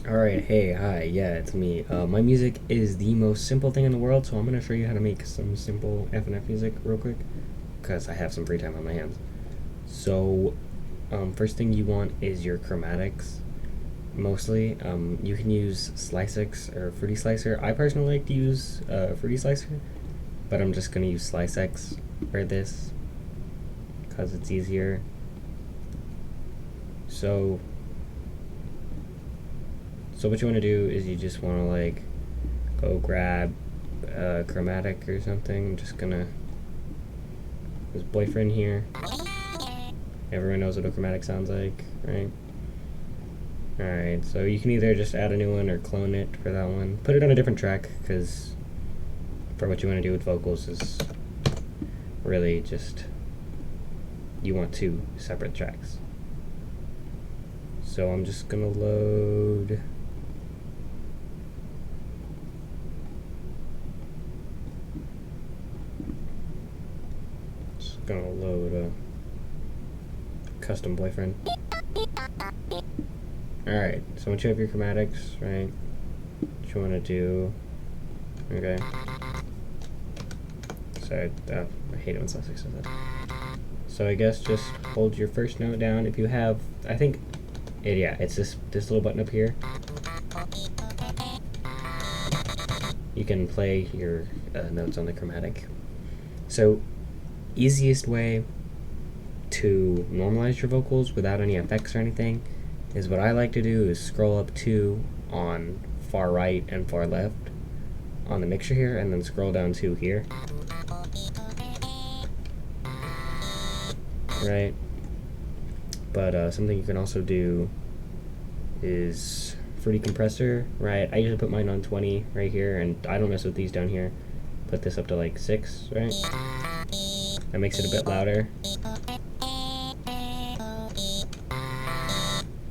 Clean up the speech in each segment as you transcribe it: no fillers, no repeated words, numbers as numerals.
Alright, hey, hi, yeah, it's me. My music is the most simple thing in the world, so I'm gonna show you how to make some simple FNF music real quick, because I have some free time on my hands. So, first thing you want is your chromatics, mostly. You can use SliceX or Fruity Slicer. I personally like to use Fruity Slicer, but I'm just gonna use SliceX for this, because it's easier. So, so what you want to do is you just want to go grab a chromatic or something. I'm just gonna his boyfriend here. Everyone knows what a chromatic sounds like, right? Alright, so you can either just add a new one or clone it for that one. Put it on a different track, because for what you want to do with vocals is really just you want two separate tracks. So I'm just gonna load a custom boyfriend. Alright, so once you have your chromatics, right, what you want to do, okay, sorry, I hate it when Sussex says that. So I guess just hold your first note down. If you have, I think, yeah, it's this little button up here. You can play your notes on the chromatic. So, easiest way to normalize your vocals without any effects or anything is what I like to do is scroll up 2 on far right and far left on the mixture here, and then scroll down 2 here. Right? But something you can also do is Fruity Compressor, right? I usually put mine on 20 right here, and I don't mess with these down here. Put this up to like 6, right? That makes it a bit louder.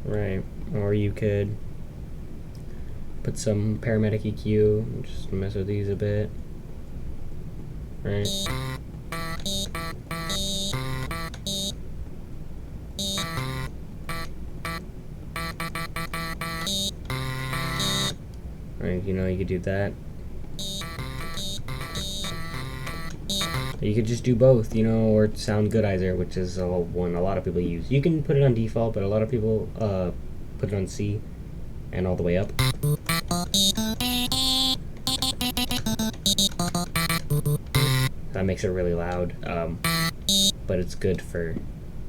Right, or you could put some paramedic EQ and just mess with these a bit. Right? Right, you could do that. You could just do both, or Sound Goodizer, which is one a lot of people use. You can put it on default, but a lot of people put it on C and all the way up. That makes it really loud, but it's good for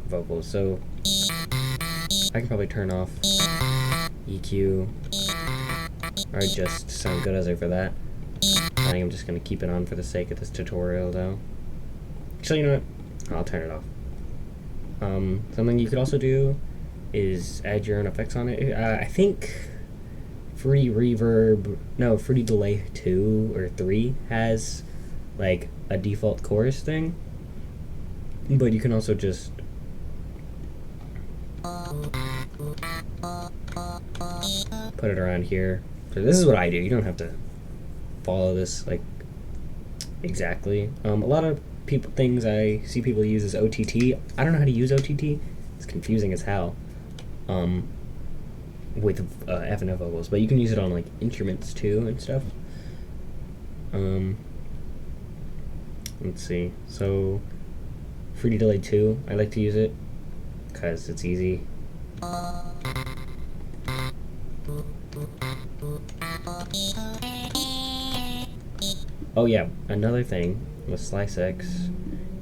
vocals. So I can probably turn off EQ or just Sound Goodizer for that. I think I'm just going to keep it on for the sake of this tutorial, though. Actually, you know what? I'll turn it off. Something you could also do is add your own effects on it. I think Fruity Delay 2 or 3 has like a default chorus thing, but you can also just put it around here. So this is what I do. You don't have to follow this like exactly. A lot of things I see people use is OTT. I don't know how to use OTT. It's confusing as hell. With FNF vocals, but you can use it on like instruments too and stuff. Let's see. So, Fruity Delay 2, I like to use it because it's easy. Oh yeah, another thing with SliceX,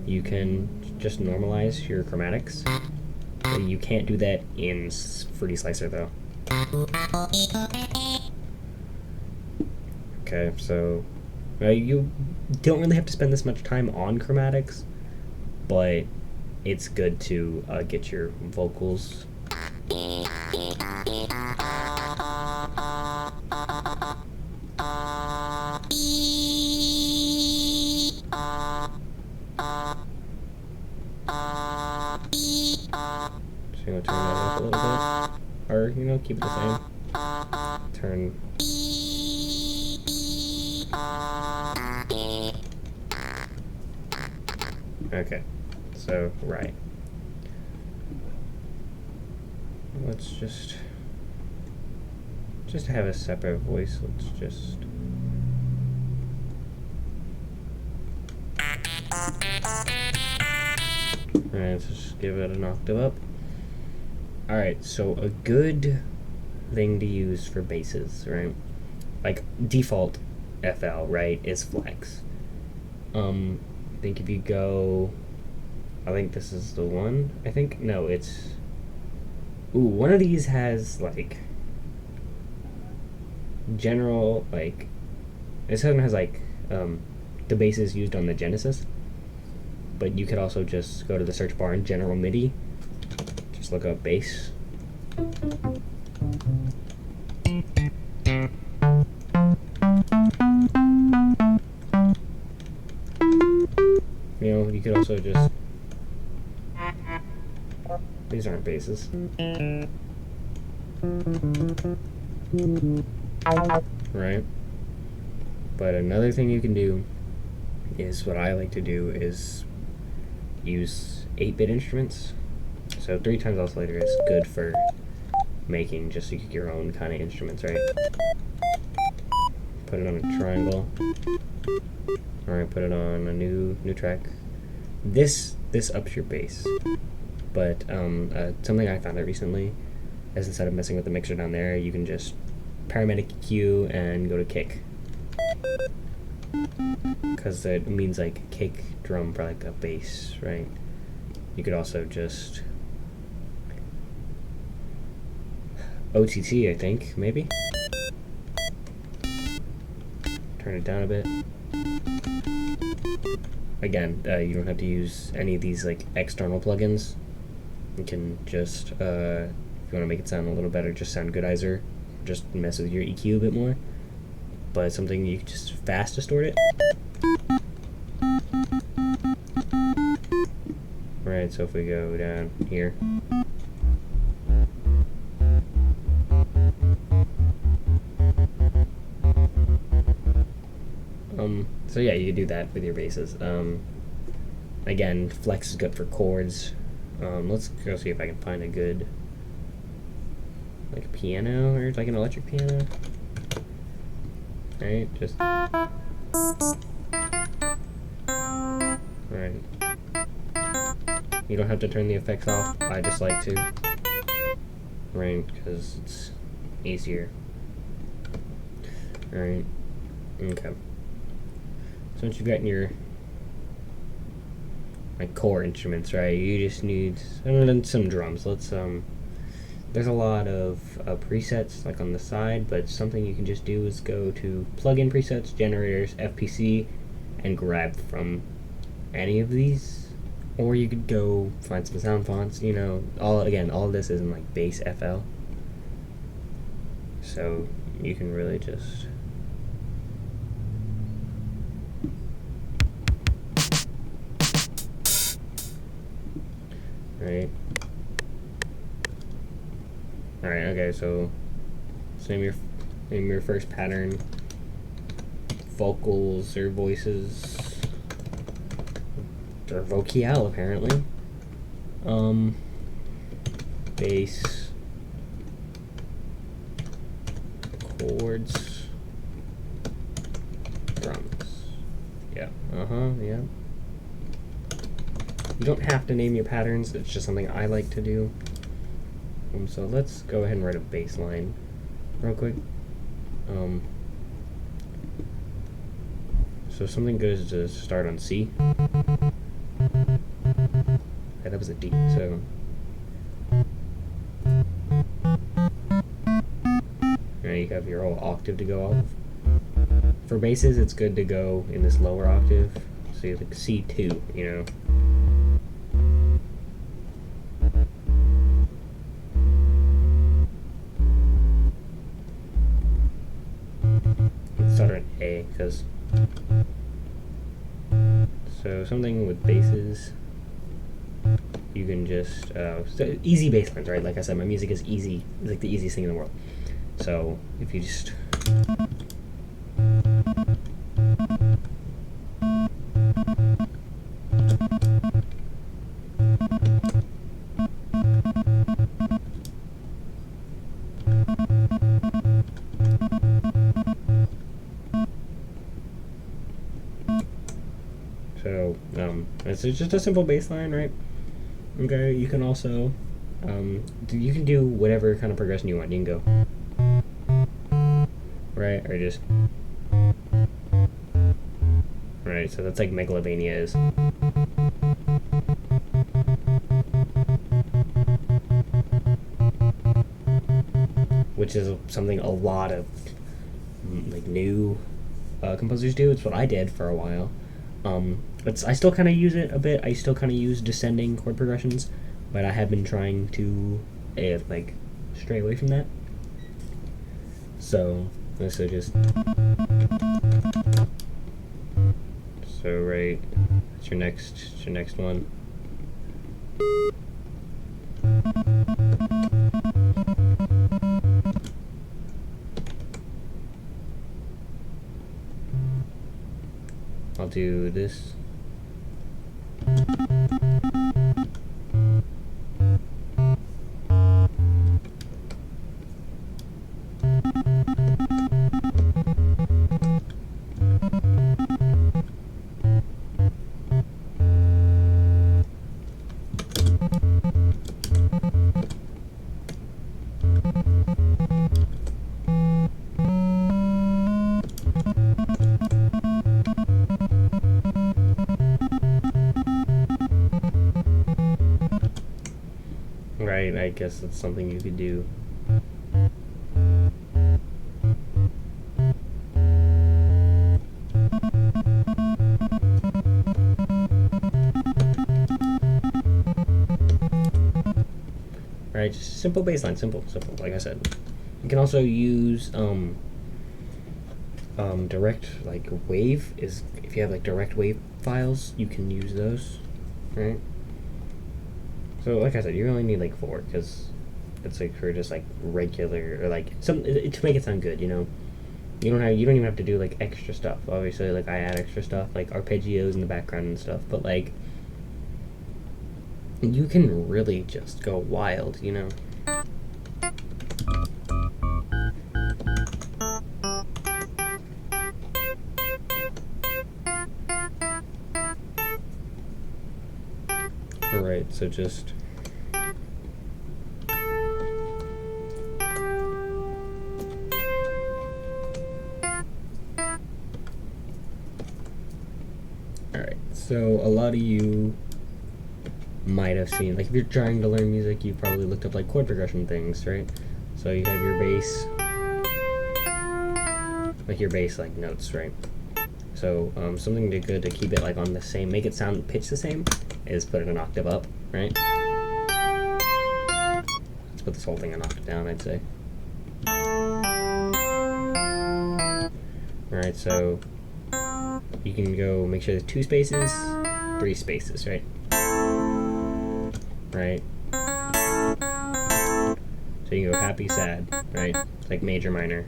you can just normalize your chromatics. You can't do that in Fruity Slicer though. Okay, so you don't really have to spend this much time on chromatics, but it's good to get your vocals. So you want to turn that up a little bit, or keep it the same. Turn. Okay, so right. Let's just just to have a separate voice, let's just... Alright, let's just give it an octave up. Alright, so a good thing to use for basses, right? Like, default FL, right, is flex. I think if you go... I think this is the one. I think, no, it's... Ooh, one of these has, like... general, like... This one has, like, the basses used on the Genesis. But you could also just go to the search bar in General MIDI. Just look up bass. You know, you could also just... These aren't basses. Right? But another thing you can do is what I like to do is use 8-bit instruments. So 3 times oscillator is good for making just your own kind of instruments, right? Put it on a triangle. Alright, put it on a new track. This ups your bass. But something I found out recently is instead of messing with the mixer down there, you can just paramedic Q and go to kick. Because it means like kick drum for like a bass, right? You could also just OTT, I think, maybe? Turn it down a bit. Again, you don't have to use any of these like external plugins. You can just, if you want to make it sound a little better, just sound goodizer. Just mess with your EQ a bit more. But something you can just fast distort it. Right, so if we go down here. So yeah, you can do that with your basses. Again, flex is good for chords. Let's go see if I can find a good, like a piano or like an electric piano. Alright, just... Alright. You don't have to turn the effects off, I just like to. Right, because it's easier. Alright. Okay. So once you've gotten your like core instruments, right, you just need some drums. Let's there's a lot of presets like on the side, but something you can just do is go to plugin presets, generators, FPC, and grab from any of these. Or you could go find some sound fonts, you know, all of this is in like bass FL. So you can really just right. Alright, okay, so name your first pattern. Vocals or voices. Or vocal apparently. Bass. Chords. Drums. Yeah. Yeah. You don't have to name your patterns, it's just something I like to do. So let's go ahead and write a bass line real quick. So something good is to start on C. Okay, that was a D, so... Now you have your whole octave to go off. For basses, it's good to go in this lower octave. So you like C2, you know. Start an A, because so something with basses, you can just so easy bass lines, right? Like I said, my music is easy. It's like the easiest thing in the world. So if you just It's just a simple bass line, right? Okay, you can also, you can do whatever kind of progression you want. You can go, right, or just, right, so that's like Megalovania is. Which is something a lot of like new composers do. It's what I did for a while. I still kind of use it a bit. I still kind of use descending chord progressions, but I have been trying to like stray away from that. So just right. It's your next one. I'll do this. Right, I guess that's something you could do. Right, just simple bass line, simple, like I said. You can also use direct, like wave is, if you have like direct wave files, you can use those, right? So like I said, you only need like 4 because it's like for just like regular or like some to make it sound good, you know. You don't even have to do like extra stuff. Obviously, like I add extra stuff like arpeggios in the background and stuff, but like you can really just go wild, you know. Alright, so just alright, so a lot of you might have seen, like if you're trying to learn music, you probably looked up like chord progression things, right? So you have your bass, like your bass like notes, right? So something good to keep it like on the same, make it sound pitch the same, is put it an octave up, right? Let's put this whole thing an octave down, I'd say. Alright, so you can go make sure there's 2 spaces, 3 spaces, right? Right? So you can go happy, sad, right? It's like major, minor.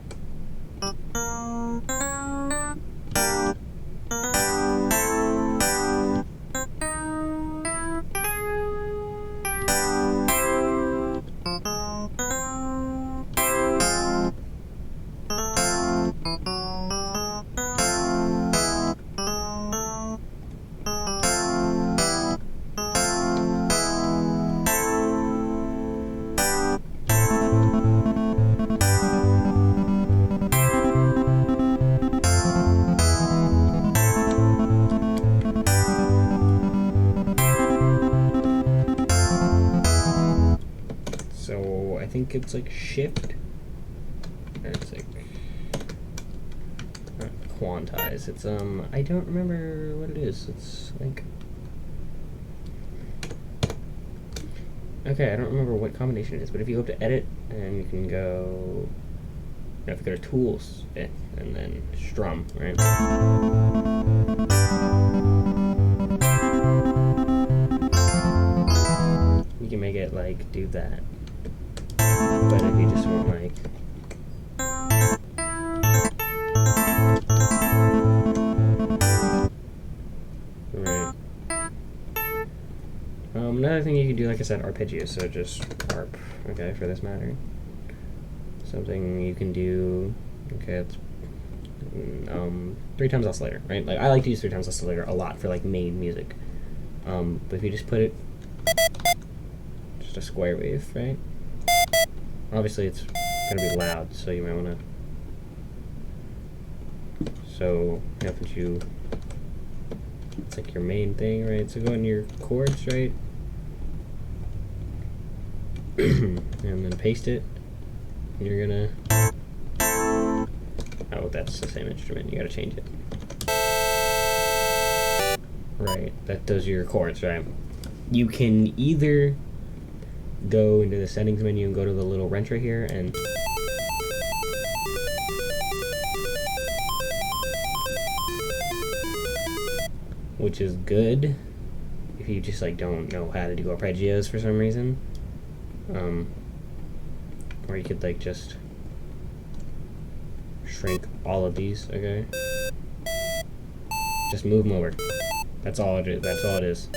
So I think it's like shift. It's like quantize. It's I don't remember what it is. It's like, okay, I don't remember what combination it is, but if you go to edit and you can go, you have to go to tools and then strum, right? You can make it like do that. But if you just want like right. Another thing you can do, like I said, arpeggios, so just arp, okay, for this matter. Something you can do, okay, it's 3 times oscillator, right? Like I like to use 3 times oscillator a lot for like main music. But if you just put it just a square wave, right? Obviously it's gonna be loud, so you might wanna. So haven't you? It's like your main thing, right? So go in your chords, right? And then paste it. And you're gonna. Oh, that's the same instrument. You gotta change it. Right, that does your chords, right? You can either go into the settings menu and go to the little wrench right here and which is good if you just like don't know how to do arpeggios for some reason. Or you could like just shrink all of these, okay? Just move them over. That's all it is. That's all it is.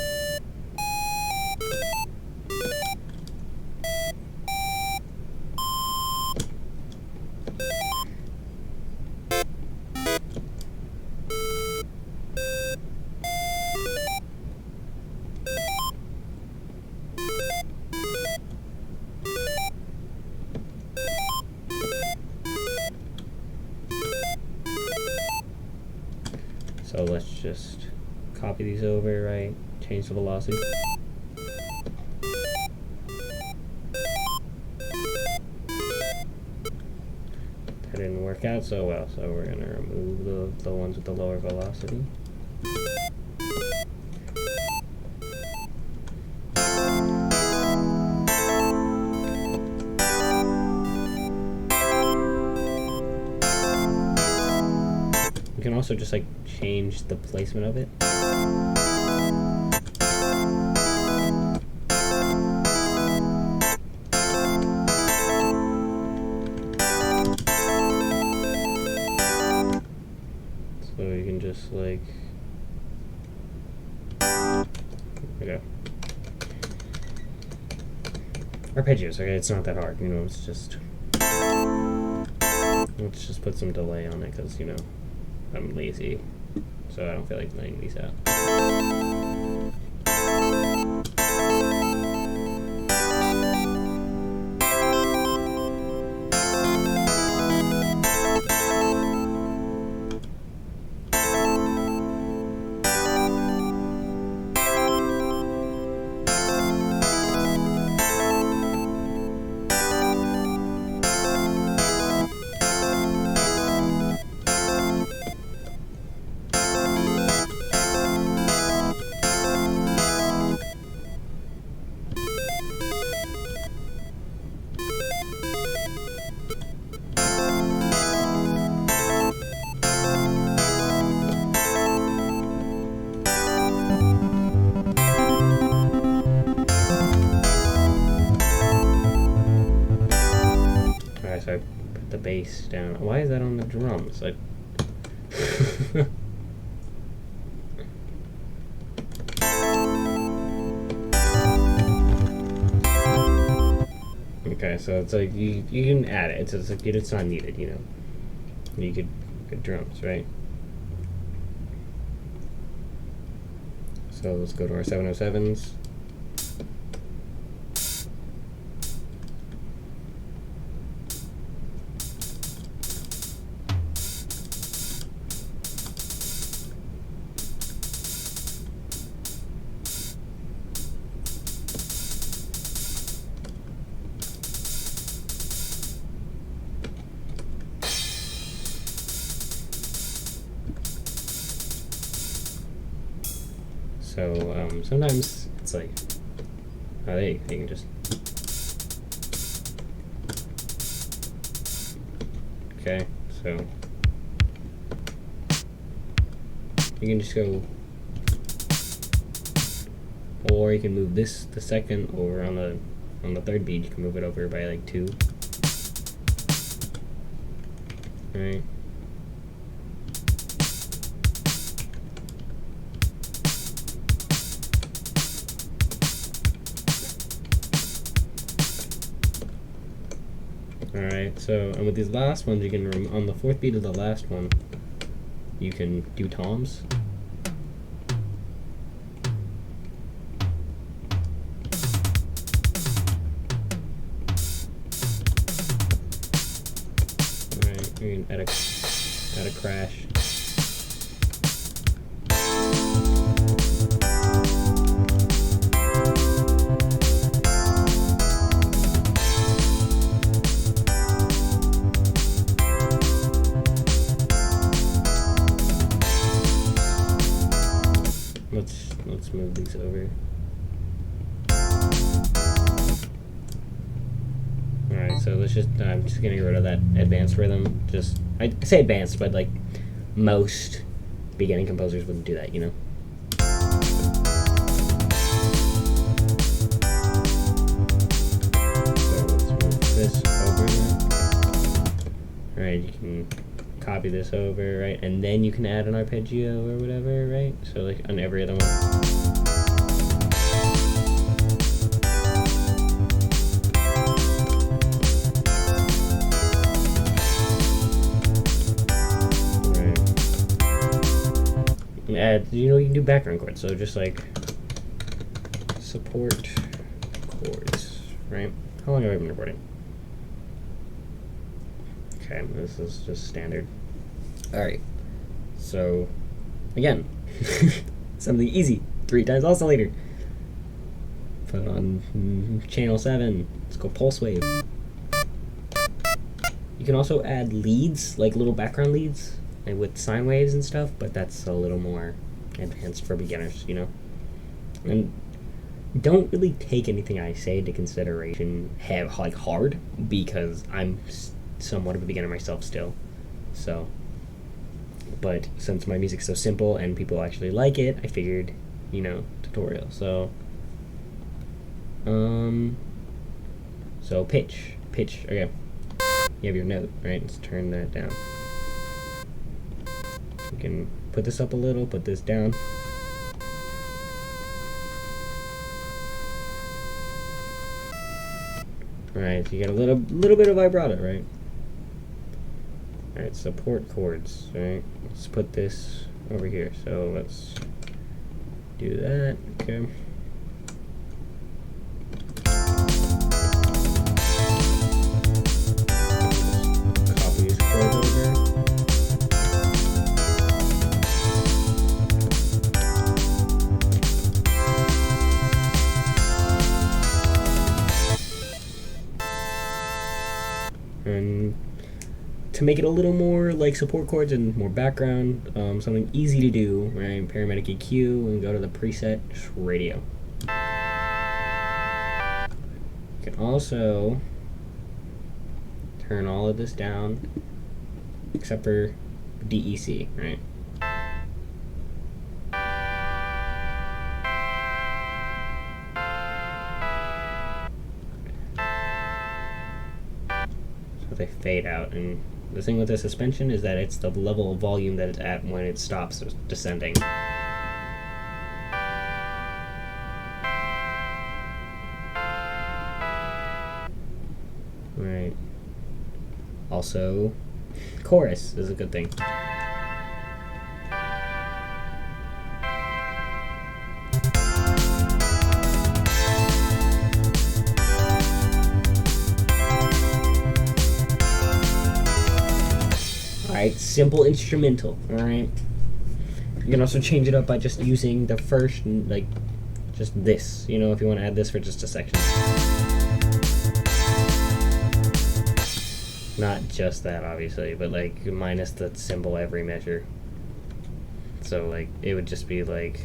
So let's just copy these over, right? Change the velocity. That didn't work out so well, so we're gonna remove the ones with the lower velocity. You can also just like change the placement of it. So you can just like, there we go. Arpeggios, okay, it's not that hard, you know, it's just, let's just put some delay on it because, you know, I'm lazy, so I don't feel like laying these out. So I put the bass down. Why is that on the drums? Like okay, so it's like you can add it. It's like it's not needed, you know. You could get drums, right? So let's go to our 707s. So sometimes it's like, oh, there you can just, okay, so you can just go, or you can move this, the second over on the third beat, you can move it over by like 2, right? Alright, so, and with these last ones, you can, on the 4th beat of the last one, you can do toms. You can add a crash. Let's move these over. Alright, so let's just, I'm just getting rid of that advanced rhythm. Just, I say advanced, but like most beginning composers wouldn't do that, you know? So let's move this over now. Alright, you can copy this over, right? And then you can add an arpeggio or whatever, right? So like on every other one. Add, you know, you can do background chords, so just like support chords, right? How long have I been recording? Okay, this is just standard. Alright, so again, something easy, 3 times oscillator. Put it on channel 7, let's go pulse wave. You can also add leads, like little background leads, with sine waves and stuff, but that's a little more advanced for beginners, you know? And don't really take anything I say into consideration like hard, because I'm somewhat of a beginner myself still. So, but since my music's so simple and people actually like it, I figured, you know, tutorial. So, so pitch, okay. You have your note, right? Let's turn that down. You can put this up a little, put this down. Alright, so you get a little bit of vibrato, right? Alright, support chords, right? Let's put this over here. So let's do that, okay. Copy these chords over. And to make it a little more like support chords and more background, something easy to do, right? Paramedic EQ, and go to the preset radio. You can also turn all of this down except for DEC, right? They fade out, and the thing with the suspension is that it's the level of volume that it's at when it stops descending. Right. Also, chorus is a good thing. Alright, simple instrumental, alright? You can also change it up by just using the first, like, just this, you know, if you want to add this for just a section. Not just that, obviously, but, like, minus the symbol every measure. So, like, it would just be, like...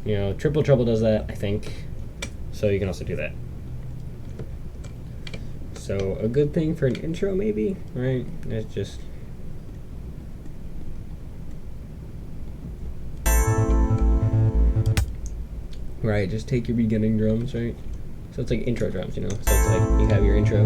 You know, Triple Trouble does that, I think. So you can also do that. So a good thing for an intro, maybe, right? It's just right. Just take your beginning drums, right? So it's like intro drums, you know. So it's like you have your intro.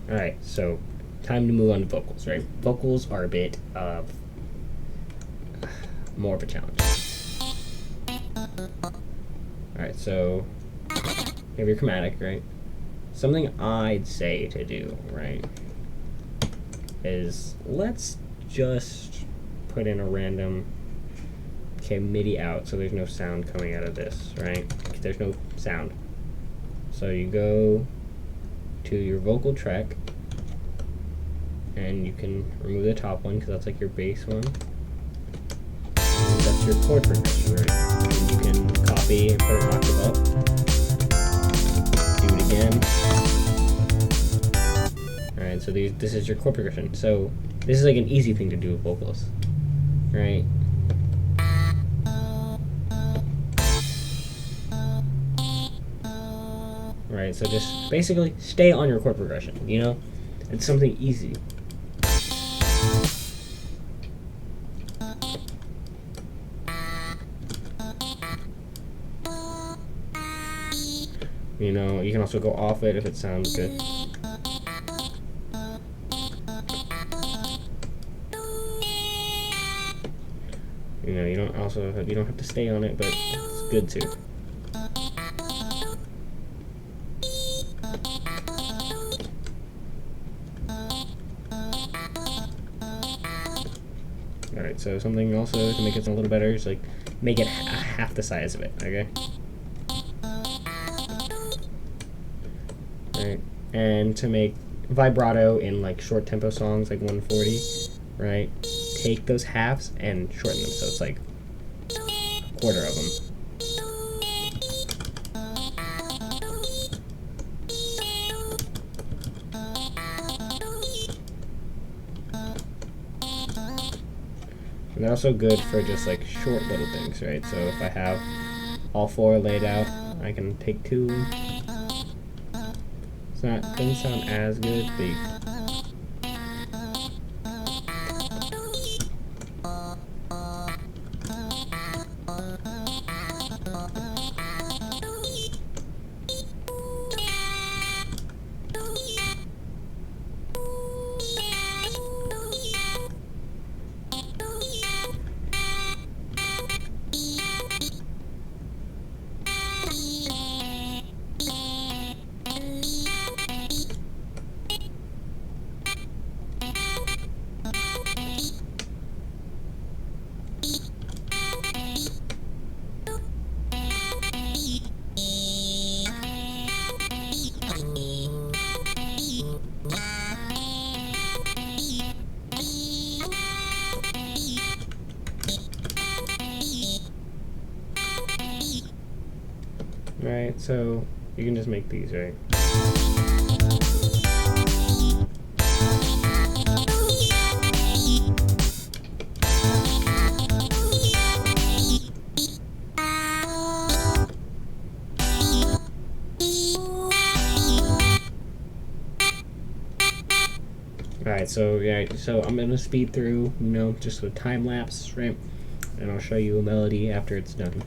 Alright, so time to move on to vocals, right? Vocals are a bit of more of a challenge. Alright, so you have your chromatic, right? Something I'd say to do, right, is let's just put in a random MIDI out so there's no sound coming out of this, right? There's no sound. So you go to your vocal track and you can remove the top one because that's like your bass one. And that's your chord progression, right? And you can copy and put an octave up. Do it again. Alright, so this is your chord progression. So this is like an easy thing to do with vocals, right? Right, so just basically stay on your chord progression, you know? It's something easy. You know, you can also go off it if it sounds good. You know, you don't have to stay on it, but it's good too. Alright, so something also to make it a little better is like make it half the size of it, okay? Alright, and to make vibrato in like short tempo songs like 140, right? Take those halves and shorten them so it's like a quarter of them. And they're also good for just like short little things, right? So if I have all four laid out, I can take two. Doesn't sound as good, but right, so you can just make these, right? Alright, so yeah, so I'm gonna speed through, you know, just a time lapse, right? And I'll show you a melody after it's done.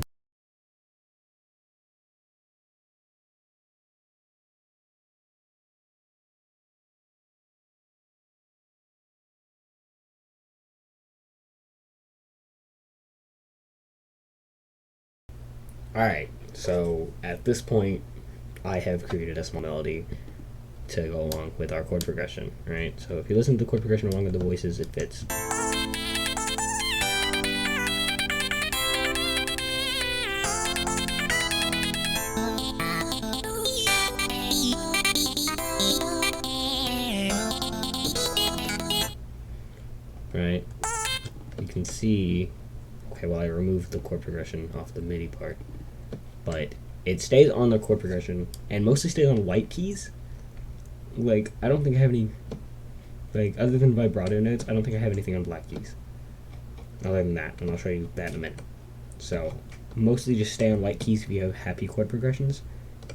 Alright, so at this point, I have created a small melody to go along with our chord progression, right? So if you listen to the chord progression along with the voices, it fits. Right? You can see, okay, well I removed the chord progression off the MIDI part, but it stays on the chord progression and mostly stays on white keys. Like, I don't think I have any, like, other than vibrato notes, I don't think I have anything on black keys. Other than that, and I'll show you that in a minute. So, mostly just stay on white keys if you have happy chord progressions.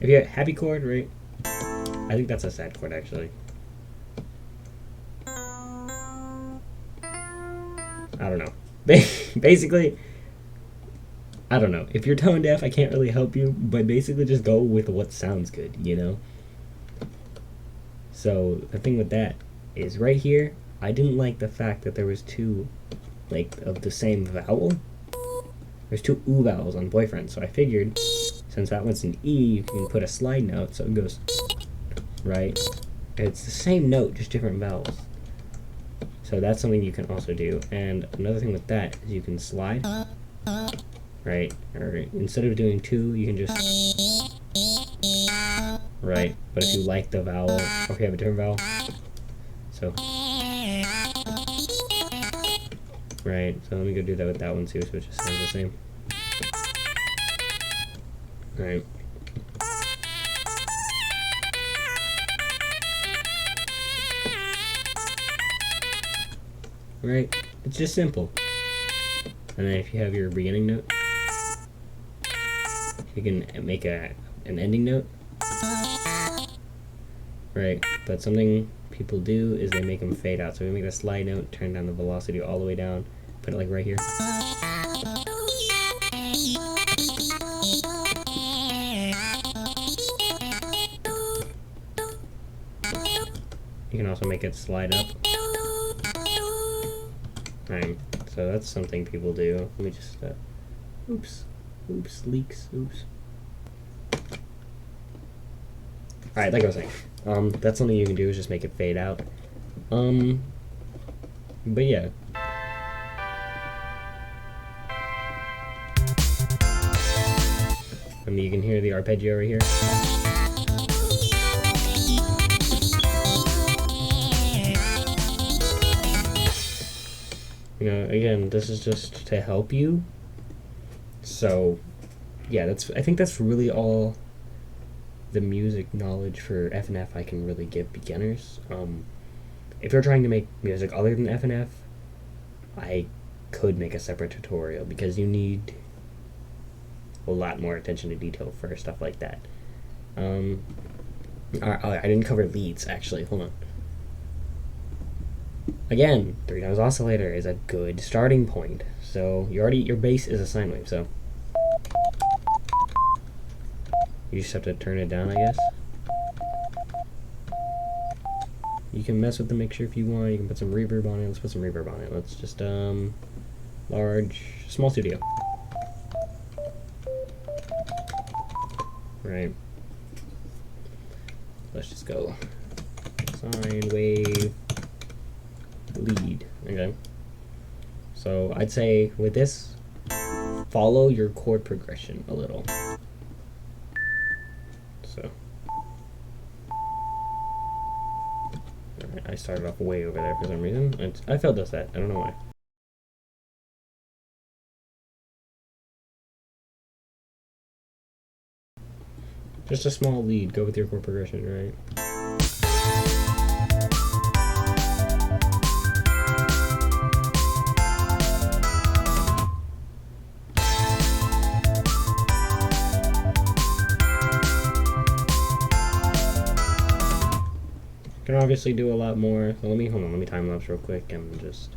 If you have happy chord, right, I think that's a sad chord, actually. I don't know. Basically, I don't know. If you're tone deaf, I can't really help you, but basically just go with what sounds good, you know? So the thing with that is right here, I didn't like the fact that there was two, like, of the same vowel, there's two oo vowels on boyfriend, so I figured since that one's an E, you can put a slide note so it goes right. It's the same note, just different vowels. So that's something you can also do. And another thing with that is you can slide, right? Or instead of doing two, you can just right. But if you like the vowel, or if you have a different vowel, so right. So let me go do that with that one too, so it just sounds the same. Right. Right? It's just simple. And then if you have your beginning note, you can make an ending note. Right? But something people do is they make them fade out. So we make the slide note, turn down the velocity all the way down, put it like right here. You can also make it slide up. Right, so that's something people do. Let me just, oops, leaks, oops. Alright, like I was saying, that's something you can do is just make it fade out. But yeah. I mean, you can hear the arpeggio right here. You know, again, this is just to help you. So, yeah, I think that's really all the music knowledge for FNF I can really give beginners. If you're trying to make music other than FNF, I could make a separate tutorial because you need a lot more attention to detail for stuff like that. I didn't cover leads, actually. Hold on. Again, 3 times oscillator is a good starting point. So your bass is a sine wave, so you just have to turn it down, I guess. You can mess with the mixture if you want. You can put some reverb on it. Let's put some reverb on it. Let's just small studio. Right. Let's just go sine wave lead. Okay. So I'd say with this, follow your chord progression a little. So I started off way over there for some reason. I felt does that. I don't know why. Just a small lead. Go with your chord progression, right? Can obviously do a lot more. So let me time lapse real quick and just.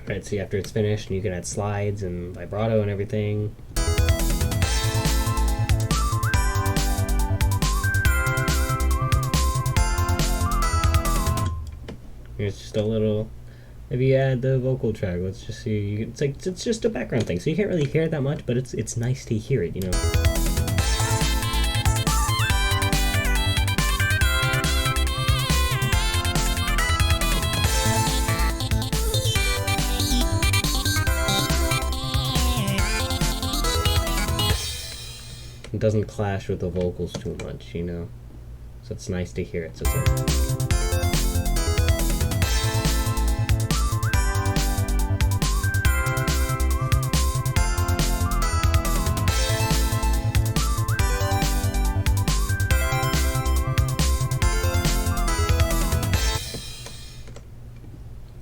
Alright, see after it's finished, you can add slides and vibrato and everything. Here's just a little. Maybe you add the vocal track. Let's just see. It's just a background thing, so you can't really hear it that much, but it's nice to hear it, you know. It doesn't clash with the vocals too much, you know. So it's nice to hear it. So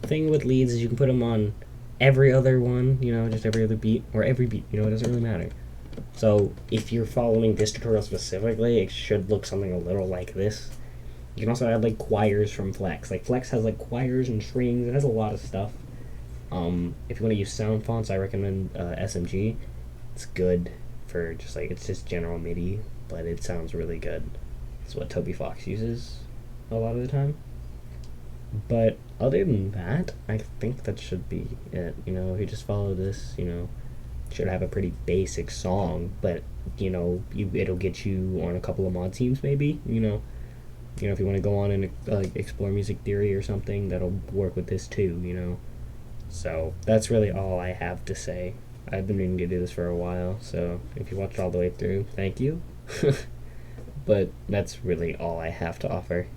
thing with leads is you can put them on every other one, you know, just every other beat, or every beat, you know, it doesn't really matter. So if you're following this tutorial specifically, it should look something a little like this. You can also add like choirs from Flex. Like Flex has like choirs and strings, it has a lot of stuff. If you want to use sound fonts, I recommend SMG. It's good for just like, it's just general MIDI, but it sounds really good. It's what Toby Fox uses a lot of the time. But other than that, I think that should be it. If you just follow this, should have a pretty basic song, but it'll get you on a couple of mod teams maybe. If you want to go on and explore music theory or something, that'll work with this too. So that's really all I have to say. I've been meaning to do this for a while, so if you watched all the way through, thank you. But that's really all I have to offer.